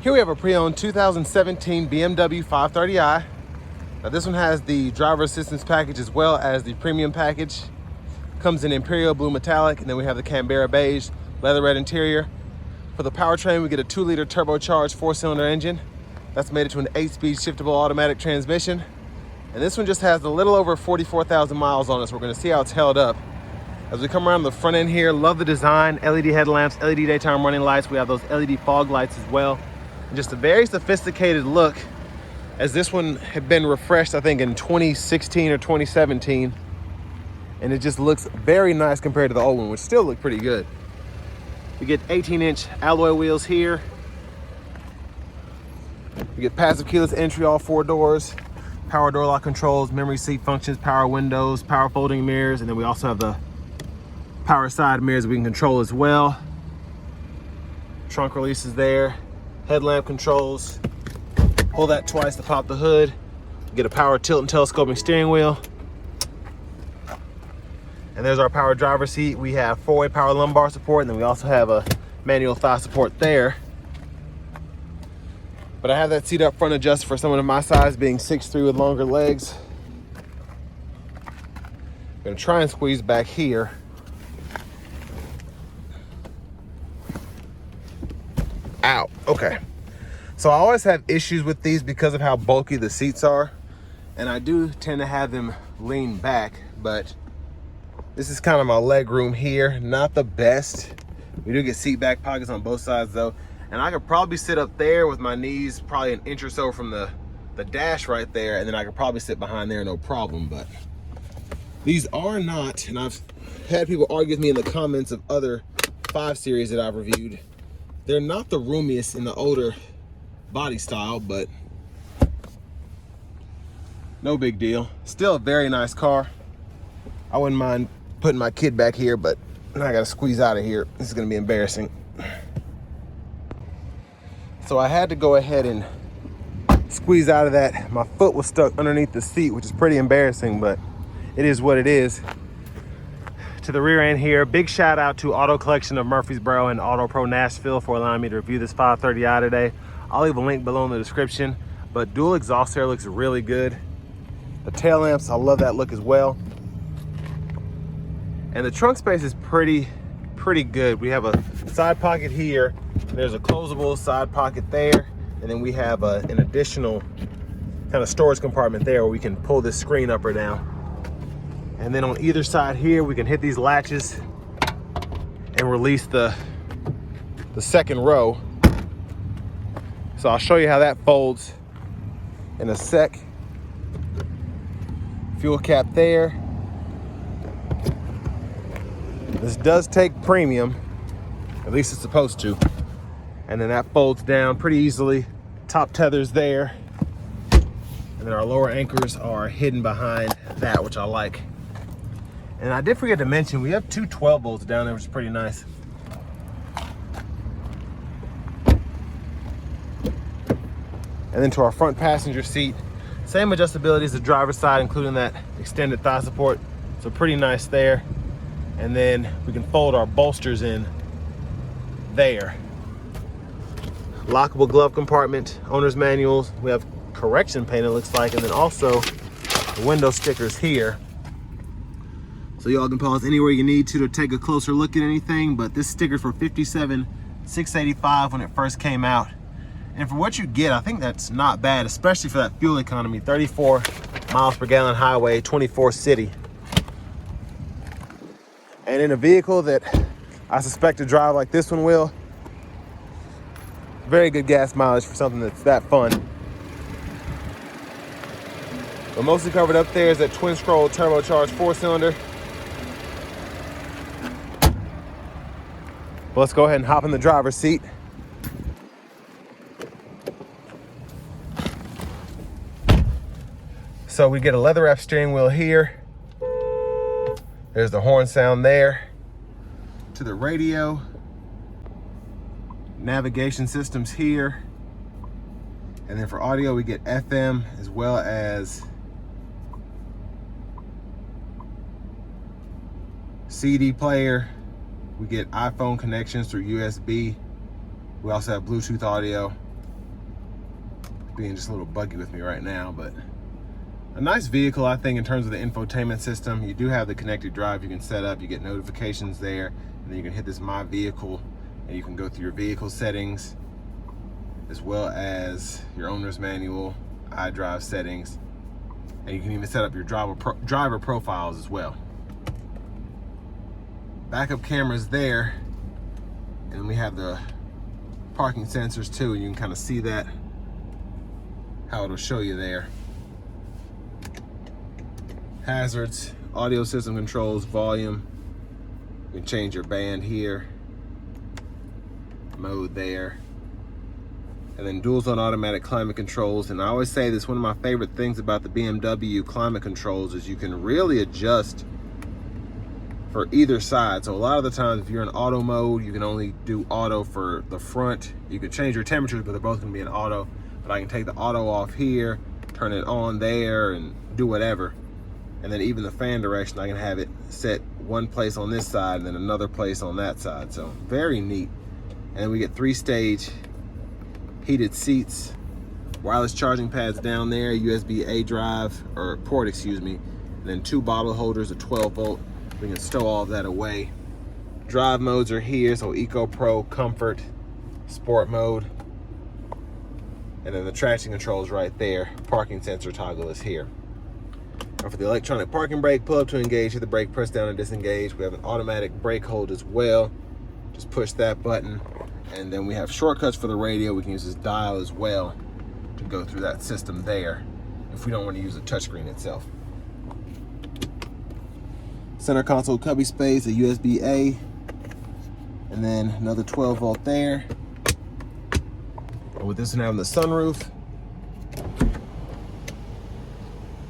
Here we have a pre-owned 2017 BMW 530i. Now this one has the driver assistance package as well as the premium package. Comes in Imperial Blue Metallic, and then we have the Canberra Beige leather red interior. For the powertrain, we get a 2-liter turbocharged 4-cylinder engine. That's made it to an 8-speed shiftable automatic transmission. And this one just has a little over 44,000 miles on it, so we're gonna see how it's held up. As we come around the front end here, love the design, LED headlamps, LED daytime running lights. We have those LED fog lights as well. And just a very sophisticated look, as this one had been refreshed, I think in 2016 or 2017. And it just looks very nice compared to the old one, which still look pretty good. We get 18-inch alloy wheels here. We get passive keyless entry, all 4 doors, power door lock controls, memory seat functions, power windows, power folding mirrors, and then we also have the power side mirrors we can control as well. Trunk releases there, headlamp controls. Pull that twice to pop the hood. Get a power tilt and telescoping steering wheel. And there's our power driver seat. We have 4-way power lumbar support, and then we also have a manual thigh support there. But I have that seat up front adjusted for someone of my size, being 6'3" with longer legs. I'm gonna try and squeeze back here. Ow, okay. So I always have issues with these because of how bulky the seats are. And I do tend to have them lean back, but this is kind of my leg room here. Not the best. We do get seat back pockets on both sides though. And I could probably sit up there with my knees probably an inch or so from the dash right there. And then I could probably sit behind there, no problem. But these are not, and I've had people argue with me in the comments of other 5 Series that I've reviewed. They're not the roomiest in the older body style, but no big deal. Still a very nice car. I wouldn't mind putting my kid back here, but I gotta squeeze out of here. This is gonna be embarrassing. So I had to go ahead and squeeze out of that. My foot was stuck underneath the seat, which is pretty embarrassing, but it is what it is. To the rear end here, big shout out to Auto Collection of Murfreesboro and Auto Pro Nashville for allowing me to review this 530i today. I'll leave a link below in the description, but dual exhaust air looks really good. The tail lamps, I love that look as well. And the trunk space is pretty good. We have a side pocket here. There's a closable side pocket there. And then we have an additional kind of storage compartment there where we can pull this screen up or down. And then on either side here, we can hit these latches and release the second row. So I'll show you how that folds in a sec. Fuel cap there. This does take premium, at least it's supposed to. And then that folds down pretty easily. Top tether's there. And then our lower anchors are hidden behind that, which I like. And I did forget to mention, we have 2 12 volts down there, which is pretty nice. And then to our front passenger seat, same adjustability as the driver's side, including that extended thigh support. So pretty nice there. And then we can fold our bolsters in there. Lockable glove compartment, owner's manuals. We have correction paint, it looks like, and then also the window stickers here. So y'all can pause anywhere you need to take a closer look at anything, but this sticker's for $57,685 when it first came out. And for what you get, I think that's not bad, especially for that fuel economy. 34 miles per gallon highway, 24 city. And in a vehicle that I suspect to drive like this one will, very good gas mileage for something that's that fun. But mostly covered up there is that twin scroll turbocharged 4-cylinder. Well, let's go ahead and hop in the driver's seat. So we get a leather wrap steering wheel here. There's the horn sound there. To the radio. Navigation systems here. And then for audio, we get FM as well as CD player. We get iPhone connections through USB. We also have Bluetooth audio. being just a little buggy with me right now, but a nice vehicle, I think, in terms of the infotainment system. You do have the connected drive you can set up. You get notifications there, and then you can hit this My Vehicle, and you can go through your vehicle settings, as well as your owner's manual, iDrive settings, and you can even set up your driver profiles as well. Backup cameras there, and we have the parking sensors too, and you can kind of see that, how it'll show you there. Hazards, audio system controls, volume. You can change your band here, mode there, and then dual zone automatic climate controls. And I always say this, one of my favorite things about the BMW climate controls is you can really adjust for either side. So a lot of the times if you're in auto mode, you can only do auto for the front. You can change your temperatures, but they're both gonna be in auto. But I can take the auto off here, turn it on there, and do whatever. And then even the fan direction, I can have it set one place on this side and then another place on that side. So very neat. And we get 3-stage heated seats, wireless charging pads down there, USB-A drive, or port, excuse me, and then 2 bottle holders, a 12 volt. We can stow all of that away. Drive modes are here, so Eco Pro, Comfort, Sport mode. And then the traction controls right there. Parking sensor toggle is here. And for the electronic parking brake, pull up to engage, hit the brake, press down and disengage. We have an automatic brake hold as well. Just push that button. And then we have shortcuts for the radio. We can use this dial as well to go through that system there if we don't want to use the touchscreen itself. Center console cubby space, a USB-A, and then another 12 volt there. And with this one having the sunroof,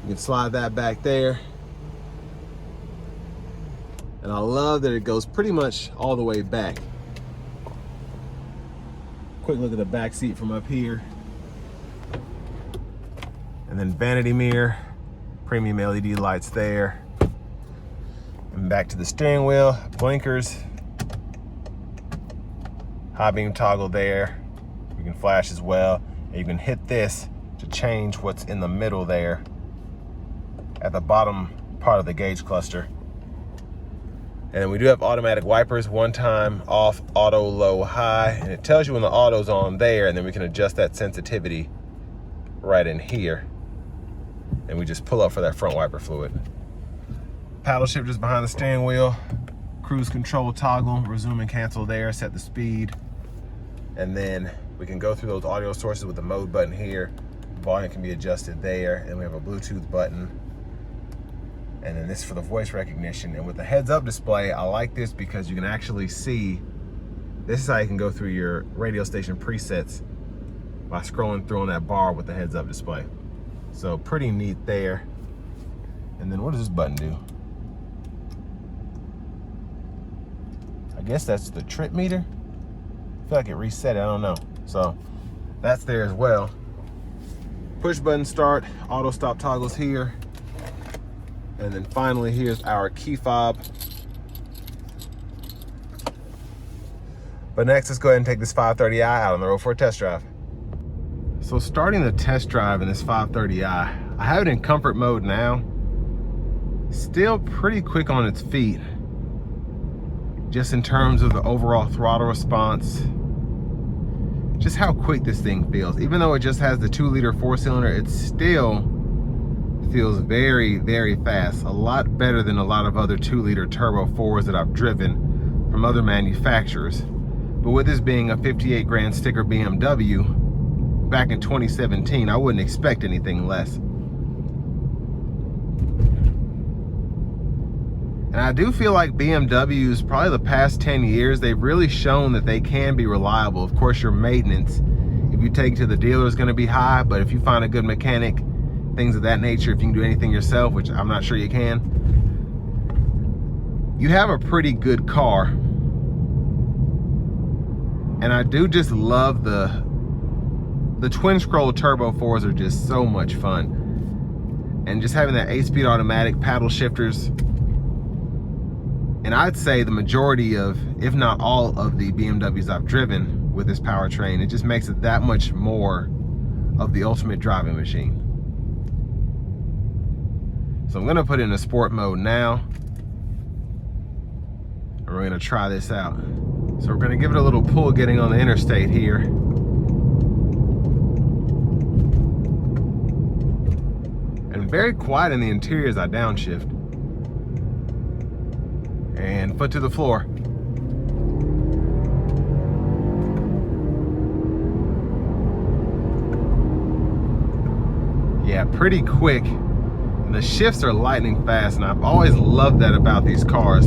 you can slide that back there. And I love that it goes pretty much all the way back. Quick look at the back seat from up here. And then vanity mirror, premium LED lights there. And back to the steering wheel, blinkers, high beam toggle there. You can flash as well. And you can hit this to change what's in the middle there at the bottom part of the gauge cluster. And then we do have automatic wipers, one time off, auto, low, high, and it tells you when the auto's on there, and then we can adjust that sensitivity right in here. And we just pull up for that front wiper fluid. Paddle shifters behind the steering wheel, cruise control toggle, resume and cancel there, set the speed. And then we can go through those audio sources with the mode button here. Volume can be adjusted there, and we have a Bluetooth button. And then this for the voice recognition. And with the heads-up display, I like this because you can actually see, this is how you can go through your radio station presets by scrolling through on that bar with the heads-up display. So pretty neat there. And then what does this button do? I guess that's the trip meter. I feel like it reset it, I don't know. So that's there as well. Push button start, auto stop toggles here. And then finally, here's our key fob. But next, let's go ahead and take this 530i out on the road for a test drive. So starting the test drive in this 530i, I have it in comfort mode now. Still pretty quick on its feet, just in terms of the overall throttle response. Just how quick this thing feels. Even though it just has the 2-liter 4-cylinder, it still feels very, very fast. A lot better than a lot of other 2-liter turbo 4s that I've driven from other manufacturers. But with this being a 58 grand sticker BMW back in 2017, I wouldn't expect anything less. And I do feel like BMWs, probably the past 10 years, they've really shown that they can be reliable. Of course, your maintenance, if you take it to the dealer, is going to be high, but if you find a good mechanic, things of that nature, if you can do anything yourself, which I'm not sure you can, you have a pretty good car. And I do just love the twin scroll turbo 4s are just so much fun. And just having that 8-speed automatic, paddle shifters. And I'd say the majority of, if not all of the BMWs I've driven with this powertrain, it just makes it that much more of the ultimate driving machine. So I'm gonna put it in a sport mode now. And we're gonna try this out. So we're gonna give it a little pull getting on the interstate here. And very quiet in the interior as I downshift. And foot to the floor. Yeah, pretty quick. And the shifts are lightning fast, and I've always loved that about these cars.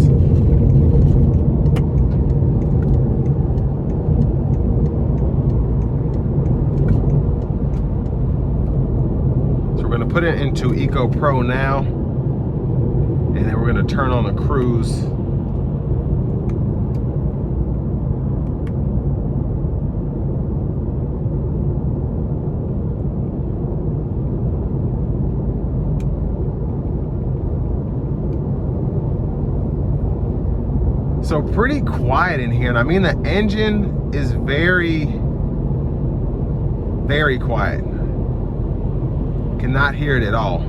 So we're gonna put it into Eco Pro now, and then we're gonna turn on the cruise. So pretty quiet in here, and I mean the engine is very, very quiet. Cannot hear it at all.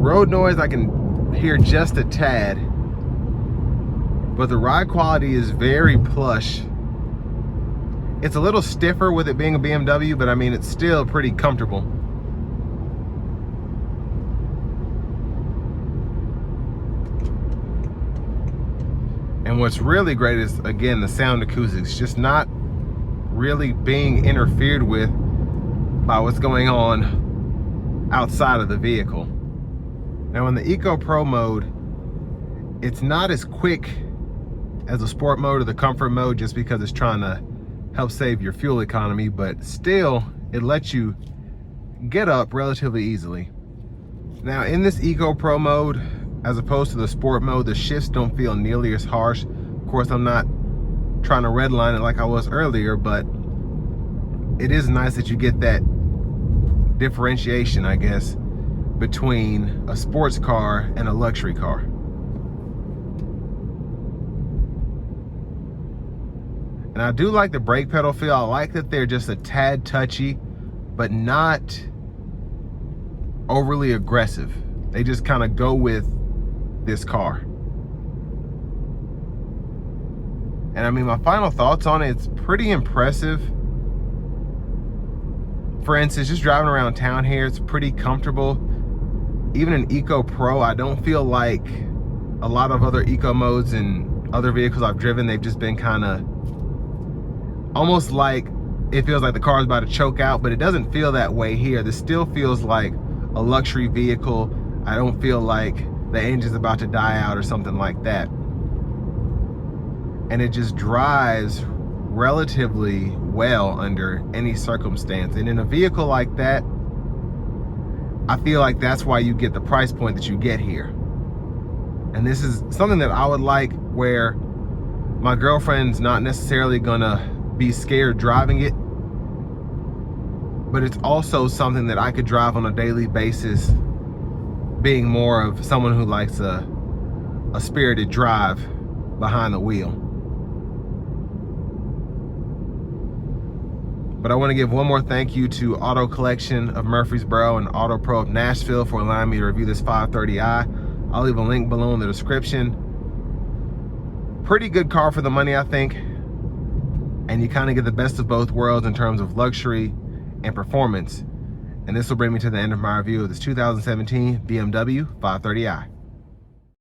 Road noise I can hear just a tad, but the ride quality is very plush. It's a little stiffer with it being a BMW, but I mean it's still pretty comfortable. And what's really great is, again, the sound acoustics, just not really being interfered with by what's going on outside of the vehicle. Now in the Eco Pro mode, it's not as quick as the sport mode or the comfort mode, just because it's trying to help save your fuel economy, but still it lets you get up relatively easily. Now in this Eco Pro mode, as opposed to the sport mode, the shifts don't feel nearly as harsh. Of course, I'm not trying to redline it like I was earlier, but it is nice that you get that differentiation, I guess, between a sports car and a luxury car. And I do like the brake pedal feel. I like that they're just a tad touchy, but not overly aggressive. They just kind of go with this car. And I mean, my final thoughts on it, it's pretty impressive. For instance, just driving around town here, it's pretty comfortable. Even in Eco Pro, I don't feel like a lot of other eco modes and other vehicles I've driven, they've just been kind of almost like it feels like the car is about to choke out, but it doesn't feel that way here. This still feels like a luxury vehicle. I don't feel like the engine's about to die out or something like that. And it just drives relatively well under any circumstance. And in a vehicle like that, I feel like that's why you get the price point that you get here. And this is something that I would like, where my girlfriend's not necessarily gonna be scared driving it, but it's also something that I could drive on a daily basis, being more of someone who likes a spirited drive behind the wheel. But I want to give one more thank you to Auto Collection of Murfreesboro and Auto Pro of Nashville for allowing me to review this 530i. I'll leave a link below in the description. Pretty good car for the money, I think. And you kind of get the best of both worlds in terms of luxury and performance. And this will bring me to the end of my review of this 2017 BMW 530i.